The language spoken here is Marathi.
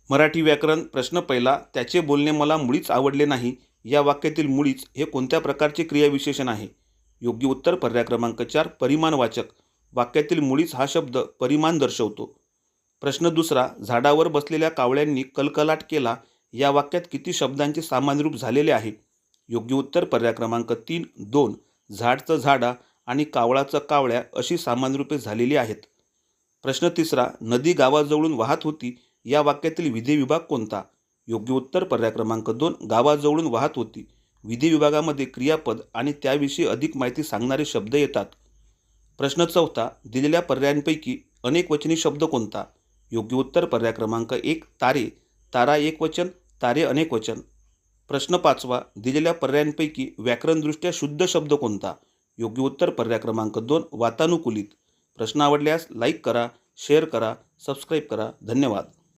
मराठी व्याकरण प्रश्न पहिला. त्याचे बोलणे मला मुळीच आवडले नाही. या वाक्यातील मुळीच हे कोणत्या प्रकारचे क्रियाविशेषण आहे? योग्य उत्तर पर्याय क्रमांक 4 परिमाणवाचक. वाक्यातील मुळीच हा शब्द परिमाण दर्शवतो. प्रश्न दुसरा. झाडावर बसलेल्या कावळ्यांनी कलकलाट केला. या वाक्यात किती शब्दांचे सामान्य रूप झालेले आहे? योग्य उत्तर पर्याय क्रमांक 3 2. झाडचं झाडा आणि कावळाचं कावळ्या अशी सामान्य रूपे झालेली आहेत. प्रश्न तिसरा. नदी गावाजवळून वाहत होती. या वाक्यातील विधी विभाग कोणता? योग्य उत्तर पर्याय क्रमांक 2 गावाजवळून वाहत होती. विधी विभागामध्ये क्रियापद आणि त्याविषयी अधिक माहिती सांगणारे शब्द येतात. प्रश्न चौथा. दिलेल्या पर्यायांपैकी अनेकवचनी शब्द कोणता? योग्य उत्तर पर्याय क्रमांक 1 तारे. तारा एकवचन, तारे अनेकवचन. प्रश्न पाचवा. दिलेल्या पर्यायांपैकी व्याकरणदृष्ट्या शुद्ध शब्द कोणता? योग्य उत्तर पर्याय क्रमांक 2 वातानुकूलित. प्रश्न आवडल्यास लाईक करा, शेअर करा, सबस्क्राईब करा. धन्यवाद.